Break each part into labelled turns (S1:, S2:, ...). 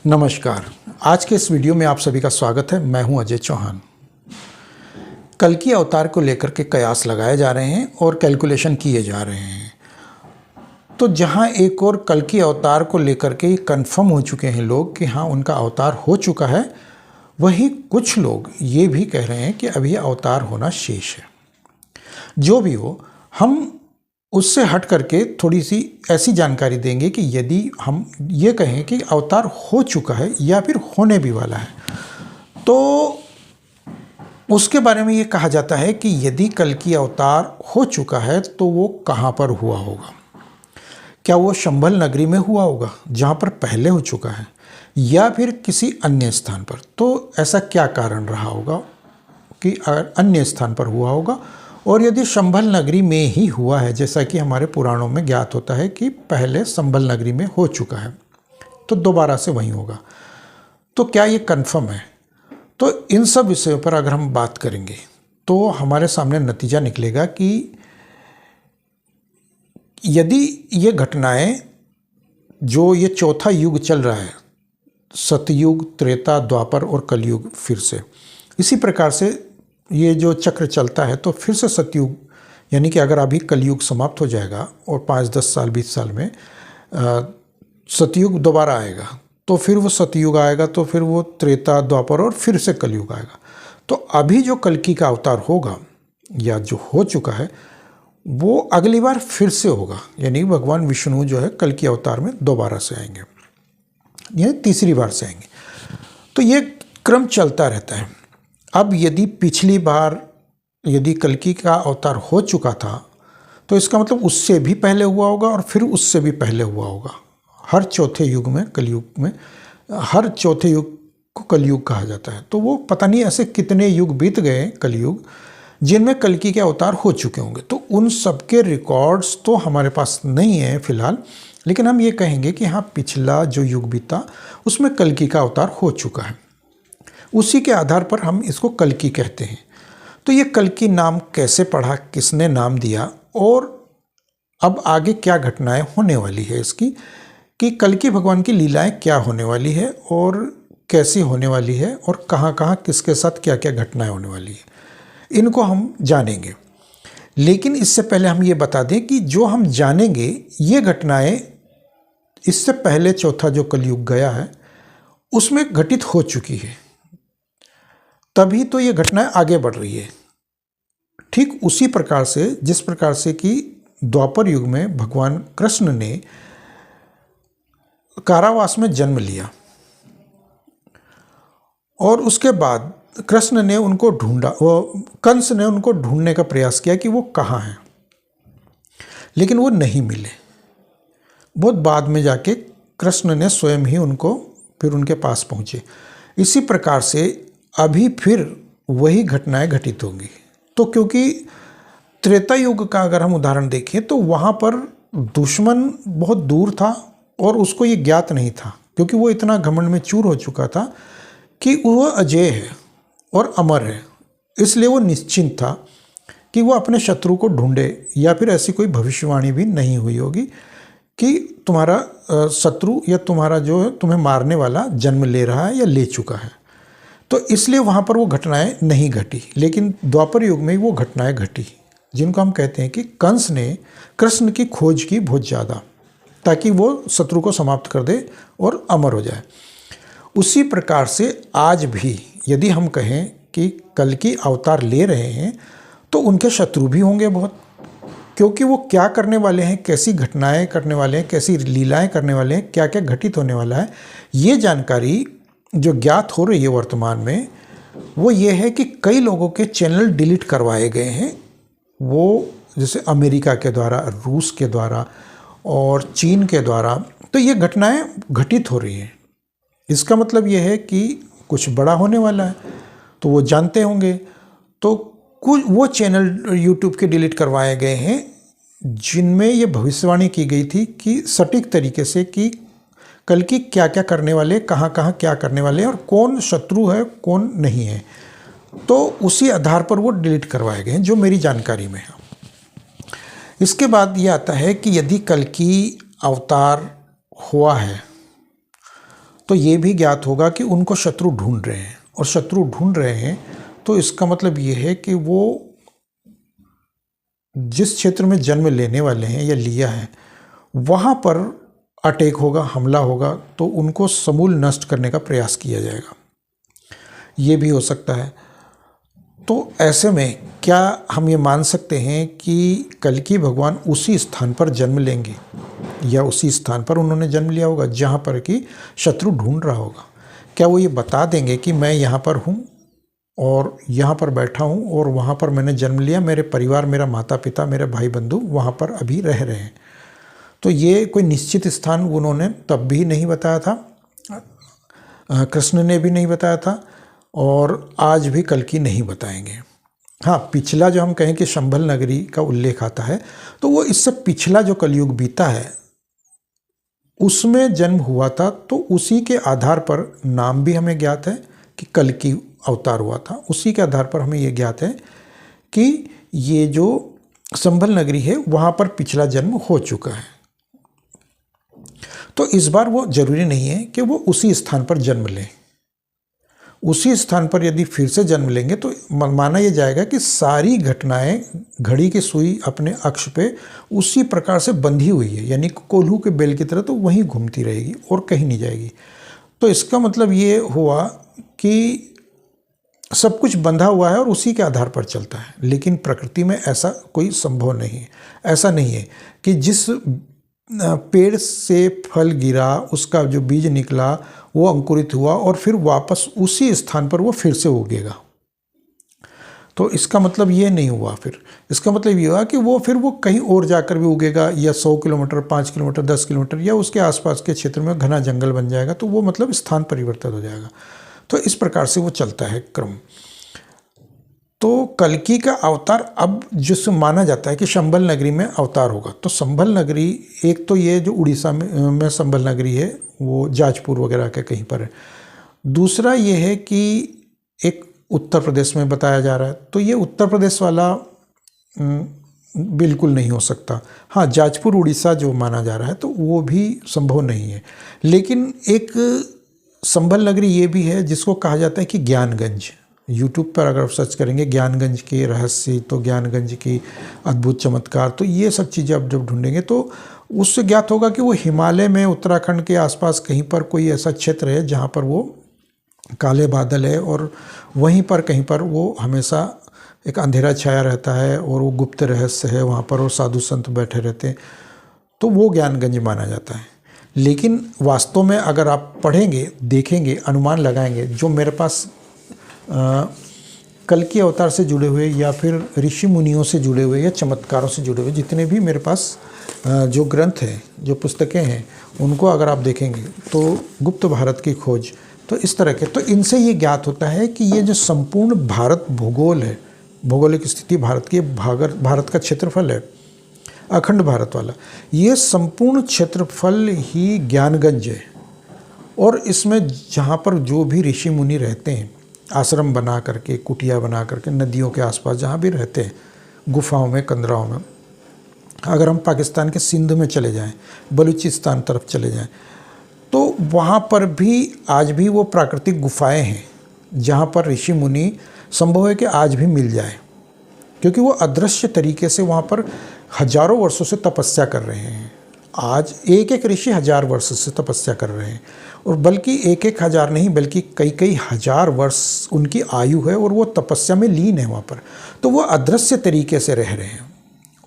S1: नमस्कार। आज के इस वीडियो में आप सभी का स्वागत है। मैं हूं अजय चौहान। कल्कि अवतार को लेकर के कयास लगाए जा रहे हैं और कैलकुलेशन किए जा रहे हैं। तो जहां एक और कल्कि अवतार को लेकर के कंफर्म हो चुके हैं लोग कि हाँ उनका अवतार हो चुका है, वहीं कुछ लोग ये भी कह रहे हैं कि अभी अवतार होना शेष है। जो भी हो, हम उससे हट करके थोड़ी सी ऐसी जानकारी देंगे कि यदि हम ये कहें कि अवतार हो चुका है या फिर होने भी वाला है, तो उसके बारे में ये कहा जाता है कि यदि कल्कि अवतार हो चुका है तो वो कहाँ पर हुआ होगा। क्या वो शंभल नगरी में हुआ होगा जहाँ पर पहले हो चुका है, या फिर किसी अन्य स्थान पर। तो ऐसा क्या कारण रहा होगा कि अन्य स्थान पर हुआ होगा, और यदि शंभल नगरी में ही हुआ है, जैसा कि हमारे पुराणों में ज्ञात होता है कि पहले शंभल नगरी में हो चुका है, तो दोबारा से वहीं होगा, तो क्या ये कन्फर्म है। तो इन सब विषयों पर अगर हम बात करेंगे तो हमारे सामने नतीजा निकलेगा कि यदि ये घटनाएं, जो ये चौथा युग चल रहा है, सतयुग, त्रेता, द्वापर और कलयुग, फिर से इसी प्रकार से ये जो चक्र चलता है, तो फिर से सतयुग, यानी कि अगर अभी कलयुग समाप्त हो जाएगा और 5-10 साल 20 साल में सतयुग दोबारा आएगा, तो फिर वो सतयुग आएगा, तो फिर वो त्रेता, द्वापर और फिर से कलयुग आएगा। तो अभी जो कल्कि का अवतार होगा या जो हो चुका है, वो अगली बार फिर से होगा, यानी भगवान विष्णु जो है कल्कि अवतार में दोबारा से आएंगे, यानी तीसरी बार से आएंगे। तो ये क्रम चलता रहता है। अब यदि पिछली बार यदि कल्कि का अवतार हो चुका था, तो इसका मतलब उससे भी पहले हुआ होगा और फिर उससे भी पहले हुआ होगा। हर चौथे युग में, कलयुग में, हर चौथे युग को कलयुग कहा जाता है। तो वो पता नहीं ऐसे कितने युग बीत गए, कलयुग, जिनमें कल्कि के अवतार हो चुके होंगे। तो उन सब के रिकॉर्ड्स तो हमारे पास नहीं है फिलहाल, लेकिन हम ये कहेंगे कि हाँ, पिछला जो युग बीता उसमें कल्कि का अवतार हो चुका है। उसी के आधार पर हम इसको कल्कि कहते हैं। तो ये कल्कि नाम कैसे पढ़ा, किसने नाम दिया, और अब आगे क्या घटनाएं होने वाली है इसकी, कि कल्कि भगवान की लीलाएं क्या होने वाली है और कैसी होने वाली है, और कहाँ कहाँ किसके साथ क्या क्या घटनाएं होने वाली है, इनको हम जानेंगे। लेकिन इससे पहले हम ये बता दें कि जो हम जानेंगे ये घटनाएं इससे पहले चौथा जो कलयुग गया है उसमें घटित हो चुकी है, तभी तो ये घटनाएं आगे बढ़ रही है। ठीक उसी प्रकार से जिस प्रकार से कि द्वापर युग में भगवान कृष्ण ने कारावास में जन्म लिया और उसके बाद कृष्ण ने उनको ढूंढा, वो कंस ने उनको ढूंढने का प्रयास किया कि वो कहाँ हैं, लेकिन वो नहीं मिले। बहुत बाद में जाके कृष्ण ने स्वयं ही उनको फिर उनके पास पहुँचे। इसी प्रकार से अभी फिर वही घटनाएं घटित होंगी। तो क्योंकि त्रेता युग का अगर हम उदाहरण देखें तो वहाँ पर दुश्मन बहुत दूर था और उसको ये ज्ञात नहीं था, क्योंकि वो इतना घमंड में चूर हो चुका था कि वो अजेय है और अमर है। इसलिए वो निश्चिंत था कि वो अपने शत्रु को ढूंढे, या फिर ऐसी कोई भविष्यवाणी भी नहीं हुई होगी कि तुम्हारा शत्रु या तुम्हारा जो है तुम्हें मारने वाला जन्म ले रहा है या ले चुका है। तो इसलिए वहाँ पर वो घटनाएं नहीं घटी। लेकिन द्वापर युग में वो घटनाएं घटी, जिनको हम कहते हैं कि कंस ने कृष्ण की खोज की बहुत ज़्यादा, ताकि वो शत्रु को समाप्त कर दे और अमर हो जाए। उसी प्रकार से आज भी यदि हम कहें कि कल्कि अवतार ले रहे हैं, तो उनके शत्रु भी होंगे बहुत, क्योंकि वो क्या करने वाले हैं, कैसी घटनाएं करने वाले हैं, कैसी लीलाएं करने वाले हैं, क्या क्या घटित होने वाला है, ये जानकारी जो ज्ञात हो रही है वर्तमान में, वो ये है कि कई लोगों के चैनल डिलीट करवाए गए हैं। वो जैसे अमेरिका के द्वारा, रूस के द्वारा और चीन के द्वारा। तो ये घटनाएं घटित हो रही हैं। इसका मतलब ये है कि कुछ बड़ा होने वाला है, तो वो जानते होंगे। तो कुछ वो चैनल यूट्यूब के डिलीट करवाए गए हैं जिनमें ये भविष्यवाणी की गई थी कि सटीक तरीके से कि कल्कि क्या क्या करने वाले, कहाँ कहाँ क्या करने वाले, और कौन शत्रु है कौन नहीं है। तो उसी आधार पर वो डिलीट करवाए गए हैं, जो मेरी जानकारी में है। इसके बाद ये आता है कि यदि कल्कि अवतार हुआ है तो ये भी ज्ञात होगा कि उनको शत्रु ढूंढ रहे हैं, और शत्रु ढूंढ रहे हैं तो इसका मतलब ये है कि वो जिस क्षेत्र में जन्म लेने वाले हैं या लिया है वहाँ पर अटैक होगा, हमला होगा, तो उनको समूल नष्ट करने का प्रयास किया जाएगा। ये भी हो सकता है। तो ऐसे में क्या हम ये मान सकते हैं कि कल्कि भगवान उसी स्थान पर जन्म लेंगे, या उसी स्थान पर उन्होंने जन्म लिया होगा जहाँ पर कि शत्रु ढूंढ रहा होगा? क्या वो ये बता देंगे कि मैं यहाँ पर हूँ और यहाँ पर बैठा हूँ और वहाँ पर मैंने जन्म लिया, मेरे परिवार, मेरा माता पिता, मेरे भाई बंधु वहाँ पर अभी रह रहे हैं? तो ये कोई निश्चित स्थान उन्होंने तब भी नहीं बताया था, कृष्ण ने भी नहीं बताया था, और आज भी कल्कि नहीं बताएंगे। हाँ, पिछला जो हम कहें कि शंभल नगरी का उल्लेख आता है, तो वो इससे पिछला जो कलयुग बीता है उसमें जन्म हुआ था, तो उसी के आधार पर नाम भी हमें ज्ञात है कि कल्कि अवतार हुआ था। उसी के आधार पर हमें ये ज्ञात है कि ये जो शंभल नगरी है वहाँ पर पिछला जन्म हो चुका है। तो इस बार वो जरूरी नहीं है कि वो उसी स्थान पर जन्म लें। उसी स्थान पर यदि फिर से जन्म लेंगे तो माना यह जाएगा कि सारी घटनाएं घड़ी की सुई अपने अक्ष पे उसी प्रकार से बंधी हुई है, यानी कोल्हू के बेल की तरह, तो वहीं घूमती रहेगी और कहीं नहीं जाएगी। तो इसका मतलब ये हुआ कि सब कुछ बंधा हुआ है और उसी के आधार पर चलता है। लेकिन प्रकृति में ऐसा कोई संभव नहीं है। ऐसा नहीं है कि जिस पेड़ से फल गिरा, उसका जो बीज निकला वो अंकुरित हुआ और फिर वापस उसी स्थान पर वो फिर से उगेगा। तो इसका मतलब ये नहीं हुआ। फिर इसका मतलब ये हुआ कि वो फिर वो कहीं और जाकर भी उगेगा, या 100 किलोमीटर, 5 किलोमीटर, 10 किलोमीटर या उसके आसपास के क्षेत्र में घना जंगल बन जाएगा, तो वो मतलब स्थान परिवर्तित हो जाएगा। तो इस प्रकार से वो चलता है क्रम। तो कल्कि का अवतार अब जिससे माना जाता है कि शंभल नगरी में अवतार होगा, तो शंभल नगरी, एक तो ये जो उड़ीसा में शंभल नगरी है वो जाजपुर वगैरह के कहीं पर है। दूसरा ये है कि एक उत्तर प्रदेश में बताया जा रहा है, तो ये उत्तर प्रदेश वाला बिल्कुल नहीं हो सकता। हाँ, जाजपुर उड़ीसा जो माना जा रहा है तो वो भी संभव नहीं है। लेकिन एक शंभल नगरी ये भी है जिसको कहा जाता है कि ज्ञानगंज। यूट्यूब पर अगर आप सर्च करेंगे ज्ञानगंज के रहस्य, तो ज्ञानगंज की अद्भुत चमत्कार, तो ये सब चीज़ें आप जब ढूंढेंगे तो उससे ज्ञात होगा कि वो हिमालय में उत्तराखंड के आसपास कहीं पर कोई ऐसा क्षेत्र है जहाँ पर वो काले बादल है और वहीं पर कहीं पर वो हमेशा एक अंधेरा छाया रहता है और वो गुप्त रहस्य है वहाँ पर, और साधु संत बैठे रहते हैं, तो वो ज्ञानगंज माना जाता है। लेकिन वास्तव में अगर आप पढ़ेंगे, देखेंगे, अनुमान लगाएंगे, जो मेरे पास कल्कि अवतार से जुड़े हुए या फिर ऋषि मुनियों से जुड़े हुए या चमत्कारों से जुड़े हुए जितने भी मेरे पास जो ग्रंथ हैं, जो पुस्तकें हैं, उनको अगर आप देखेंगे तो गुप्त भारत की खोज, तो इस तरह के, तो इनसे ये ज्ञात होता है कि ये जो संपूर्ण भारत भूगोल है, भौगोलिक स्थिति भारत की, भारत का क्षेत्रफल है अखंड भारत वाला, ये संपूर्ण क्षेत्रफल ही ज्ञानगंज है। और इसमें जहाँ पर जो भी ऋषि मुनि रहते हैं, आश्रम बना करके, कुटिया बना करके, नदियों के आसपास जहाँ भी रहते हैं, गुफाओं में, कंदराओं में, अगर हम पाकिस्तान के सिंध में चले जाएं, बलूचिस्तान तरफ चले जाएं, तो वहाँ पर भी आज भी वो प्राकृतिक गुफाएं हैं जहाँ पर ऋषि मुनि संभव है कि आज भी मिल जाए, क्योंकि वो अदृश्य तरीके से वहाँ पर हजारों वर्षों से तपस्या कर रहे हैं। आज एक एक ऋषि 1000 वर्ष से तपस्या कर रहे हैं, और बल्कि एक एक हज़ार नहीं बल्कि कई कई हजार वर्ष उनकी आयु है और वो तपस्या में लीन है वहाँ पर। तो वो अदृश्य तरीके से रह रहे हैं।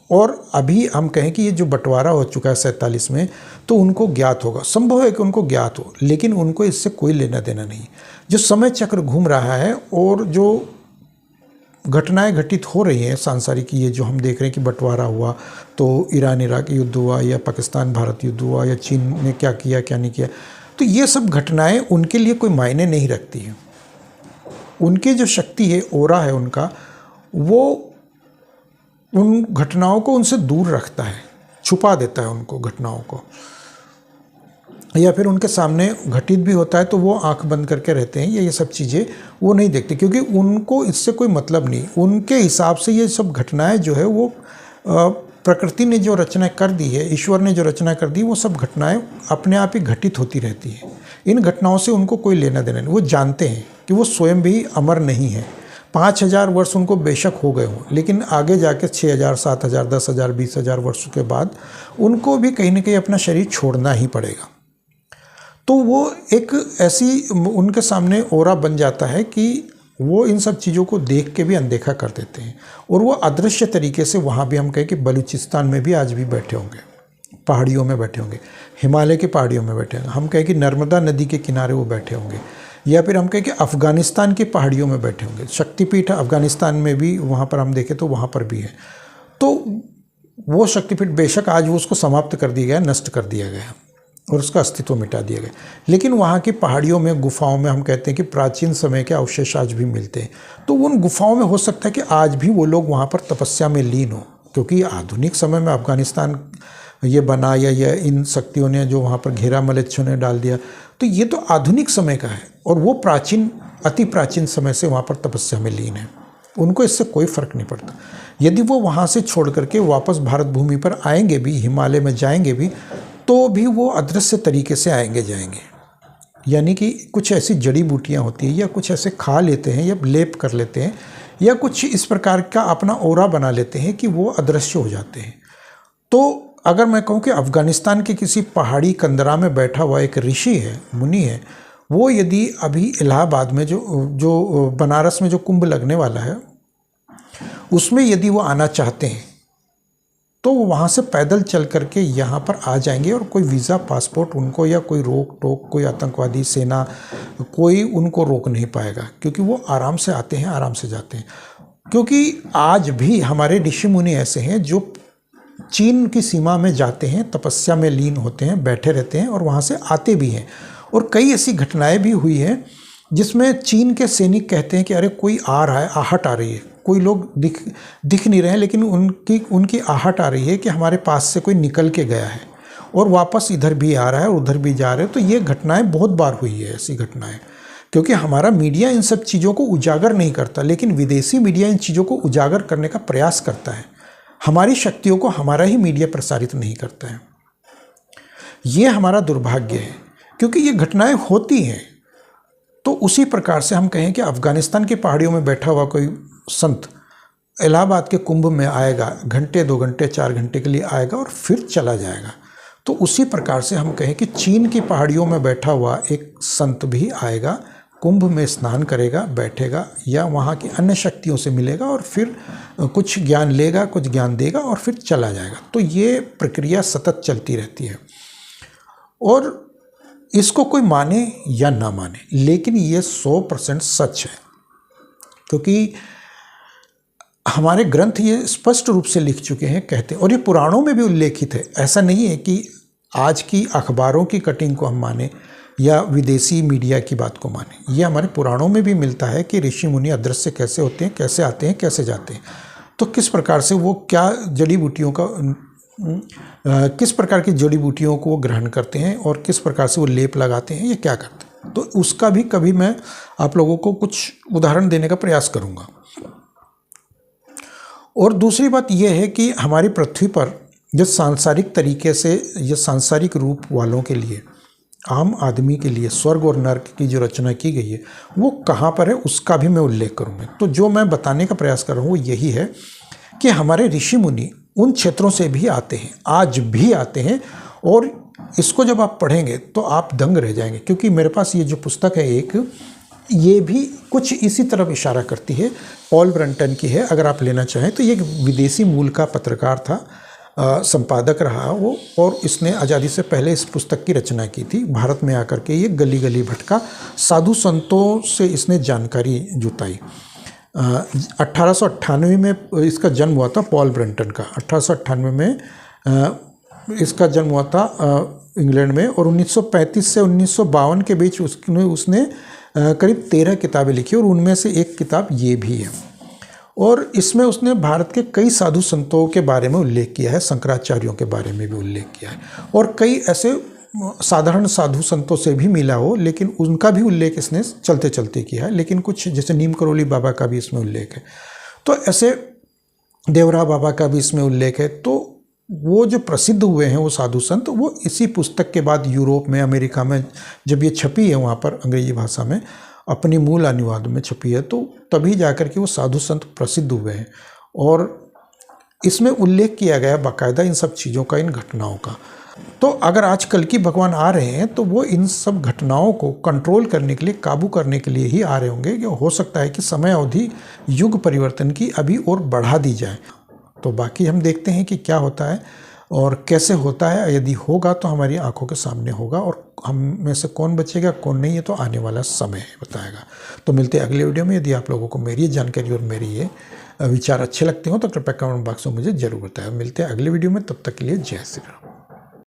S1: और अभी हम कहें कि ये जो बंटवारा हो चुका है 47 में, तो उनको ज्ञात होगा, संभव है कि उनको ज्ञात हो, लेकिन उनको इससे कोई लेना देना नहीं। जो समय चक्र घूम रहा है और जो घटनाएं घटित हो रही हैं सांसारिक, ये जो हम देख रहे हैं कि बंटवारा हुआ तो ईरान इराक युद्ध हुआ, या पाकिस्तान भारत युद्ध हुआ, या चीन ने क्या किया क्या नहीं किया, तो ये सब घटनाएं उनके लिए कोई मायने नहीं रखती हैं। उनकी जो शक्ति है, ओरा है उनका, वो उन घटनाओं को उनसे दूर रखता है, छुपा देता है उनको घटनाओं को, या फिर उनके सामने घटित भी होता है तो वो आंख बंद करके रहते हैं, ये सब चीज़ें वो नहीं देखते, क्योंकि उनको इससे कोई मतलब नहीं। उनके हिसाब से ये सब घटनाएं जो है वो प्रकृति ने जो रचना कर दी है, ईश्वर ने जो रचना कर दी, वो सब घटनाएं अपने आप ही घटित होती रहती है। इन घटनाओं से उनको कोई लेना देना नहीं। वो जानते हैं कि वो स्वयं भी अमर नहीं है। 5000 वर्ष उनको बेशक हो गए हों, लेकिन आगे जाके 6000, 7000, 10,000, 20,000 वर्षों के बाद उनको भी कहीं ना कहीं अपना शरीर छोड़ना ही पड़ेगा। तो वो एक ऐसी उनके सामने ओरा बन जाता है कि वो इन सब चीज़ों को देख के भी अनदेखा कर देते हैं, और वो अदृश्य तरीके से वहाँ भी हम कहें कि बलूचिस्तान में भी आज भी बैठे होंगे, पहाड़ियों में बैठे होंगे, हिमालय की पहाड़ियों में बैठे होंगे, हम कहें कि नर्मदा नदी के किनारे वो बैठे होंगे, या फिर हम कहें कि अफ़गानिस्तान की पहाड़ियों में बैठे होंगे। शक्तिपीठ अफ़गानिस्तान में भी वहाँ पर हम देखें तो वहाँ पर भी है। तो वो शक्तिपीठ बेशक आज वो उसको समाप्त कर दिया गया, नष्ट कर दिया गया और उसका अस्तित्व मिटा दिया गया, लेकिन वहाँ की पहाड़ियों में, गुफाओं में हम कहते हैं कि प्राचीन समय के अवशेष आज भी मिलते हैं। तो उन गुफाओं में हो सकता है कि आज भी वो लोग वहाँ पर तपस्या में लीन हो, क्योंकि आधुनिक समय में अफ़गानिस्तान ये बना या इन शक्तियों ने जो वहाँ पर घेरा मलेच्छों ने डाल दिया, तो ये तो आधुनिक समय का है, और वो प्राचीन, अति प्राचीन समय से वहाँ पर तपस्या में लीन है। उनको इससे कोई फ़र्क नहीं पड़ता। यदि वो वहाँ से छोड़ करके वापस भारत भूमि पर आएंगे भी, हिमालय में जाएंगे भी, तो भी वो अदृश्य तरीके से आएंगे जाएंगे। यानी कि कुछ ऐसी जड़ी बूटियाँ होती हैं, या कुछ ऐसे खा लेते हैं, या लेप कर लेते हैं, या कुछ इस प्रकार का अपना ओरा बना लेते हैं कि वो अदृश्य हो जाते हैं। तो अगर मैं कहूँ कि अफ़गानिस्तान के किसी पहाड़ी कंदरा में बैठा हुआ एक ऋषि है, मुनि है, वो यदि अभी इलाहाबाद में जो बनारस में जो कुंभ लगने वाला है, उसमें यदि वो आना चाहते हैं, तो वो वहाँ से पैदल चल करके यहाँ पर आ जाएंगे, और कोई वीज़ा, पासपोर्ट उनको, या कोई रोक टोक, कोई आतंकवादी सेना, कोई उनको रोक नहीं पाएगा, क्योंकि वो आराम से आते हैं, आराम से जाते हैं। क्योंकि आज भी हमारे ऋषि मुनि ऐसे हैं जो चीन की सीमा में जाते हैं, तपस्या में लीन होते हैं, बैठे रहते हैं, और वहाँ से आते भी हैं। और कई ऐसी घटनाएं भी हुई हैं जिसमें चीन के सैनिक कहते हैं कि अरे कोई आ रहा है, आहट आ रही है, कोई लोग दिख नहीं रहे हैं, लेकिन उनकी आहट आ रही है कि हमारे पास से कोई निकल के गया है, और वापस इधर भी आ रहा है और उधर भी जा रहे हैं। तो ये घटनाएं बहुत बार हुई है, ऐसी घटनाएं, क्योंकि हमारा मीडिया इन सब चीज़ों को उजागर नहीं करता, लेकिन विदेशी मीडिया इन चीज़ों को उजागर करने का प्रयास करता है। हमारी शक्तियों को हमारा ही मीडिया प्रसारित नहीं करता है। ये हमारा दुर्भाग्य है, क्योंकि ये घटनाएं होती हैं। तो उसी प्रकार से हम कहें कि अफ़गानिस्तान की पहाड़ियों में बैठा हुआ कोई संत इलाहाबाद के कुंभ में आएगा, घंटे, 2 घंटे, 4 घंटे के लिए आएगा और फिर चला जाएगा। तो उसी प्रकार से हम कहें कि चीन की पहाड़ियों में बैठा हुआ एक संत भी आएगा, कुंभ में स्नान करेगा, बैठेगा, या वहाँ की अन्य शक्तियों से मिलेगा, और फिर कुछ ज्ञान लेगा, कुछ ज्ञान देगा, और फिर चला जाएगा। तो ये प्रक्रिया सतत चलती रहती है, और इसको कोई माने या ना माने, लेकिन ये 100% सच है, क्योंकि हमारे ग्रंथ ये स्पष्ट रूप से लिख चुके हैं, कहते हैं, और ये पुराणों में भी उल्लेखित है। ऐसा नहीं है कि आज की अखबारों की कटिंग को हम माने या विदेशी मीडिया की बात को माने। ये हमारे पुराणों में भी मिलता है कि ऋषि मुनि अदृश्य कैसे होते हैं, कैसे आते हैं, कैसे जाते हैं, तो किस प्रकार से वो क्या जड़ी बूटियों का किस प्रकार की जड़ी बूटियों को वो ग्रहण करते हैं, और किस प्रकार से वो लेप लगाते हैं, ये क्या करते हैं। तो उसका भी कभी मैं आप लोगों को कुछ उदाहरण देने का प्रयास करूँगा। और दूसरी बात यह है कि हमारी पृथ्वी पर जो सांसारिक तरीके से, ये सांसारिक रूप वालों के लिए, आम आदमी के लिए स्वर्ग और नर्क की जो रचना की गई है, वो कहाँ पर है, उसका भी मैं उल्लेख करूँगा। तो जो मैं बताने का प्रयास कर रहा हूँ वो यही है कि हमारे ऋषि मुनि उन क्षेत्रों से भी आते हैं, आज भी आते हैं, और इसको जब आप पढ़ेंगे तो आप दंग रह जाएंगे। क्योंकि मेरे पास ये जो पुस्तक है एक, ये भी कुछ इसी तरफ इशारा करती है, पॉल ब्रंटन की है, अगर आप लेना चाहें तो। ये विदेशी मूल का पत्रकार था, संपादक रहा वो, और इसने आज़ादी से पहले इस पुस्तक की रचना की थी। भारत में आकर के ये गली गली भटका, साधु संतों से इसने जानकारी जुटाई। 1898 में इसका जन्म हुआ था, पॉल ब्रंटन का 1898 में इसका जन्म हुआ था इंग्लैंड में, और 1935 से 1952 के बीच उसने करीब 13 किताबें लिखी, और उनमें से एक किताब ये भी है। और इसमें उसने भारत के कई साधु संतों के बारे में उल्लेख किया है, शंकराचार्यों के बारे में भी उल्लेख किया है, और कई ऐसे साधारण साधु संतों से भी मिला हो, लेकिन उनका भी उल्लेख इसने चलते चलते किया है। लेकिन कुछ जैसे नीम करोली बाबा का भी इसमें उल्लेख है, तो ऐसे देवरा बाबा का भी इसमें उल्लेख है। तो वो जो प्रसिद्ध हुए हैं वो साधु संत, वो इसी पुस्तक के बाद यूरोप में, अमेरिका में जब ये छपी है वहाँ पर अंग्रेजी भाषा में अपनी मूल अनुवाद में छपी है, तो तभी जाकर के वो साधु संत प्रसिद्ध हुए हैं। और इसमें उल्लेख किया गया बाकायदा इन सब चीज़ों का, इन घटनाओं का। तो अगर आज कल्कि भगवान आ रहे हैं तो वो इन सब घटनाओं को कंट्रोल करने के लिए, काबू करने के लिए ही आ रहे होंगे। कि हो सकता है कि समय अवधि युग परिवर्तन की अभी और बढ़ा दी जाए। तो बाकी हम देखते हैं कि क्या होता है और कैसे होता है। यदि होगा तो हमारी आंखों के सामने होगा, और हम में से कौन बचेगा कौन नहीं, है तो आने वाला समय बताएगा। तो मिलते हैं अगले वीडियो में। यदि आप लोगों को मेरी ये जानकारी और मेरी ये विचार अच्छे लगते हो तो कृपया कमेंट बॉक्स में मुझे जरूर बताएं। मिलते हैं अगले वीडियो में, तब तक के लिए जय श्री राम।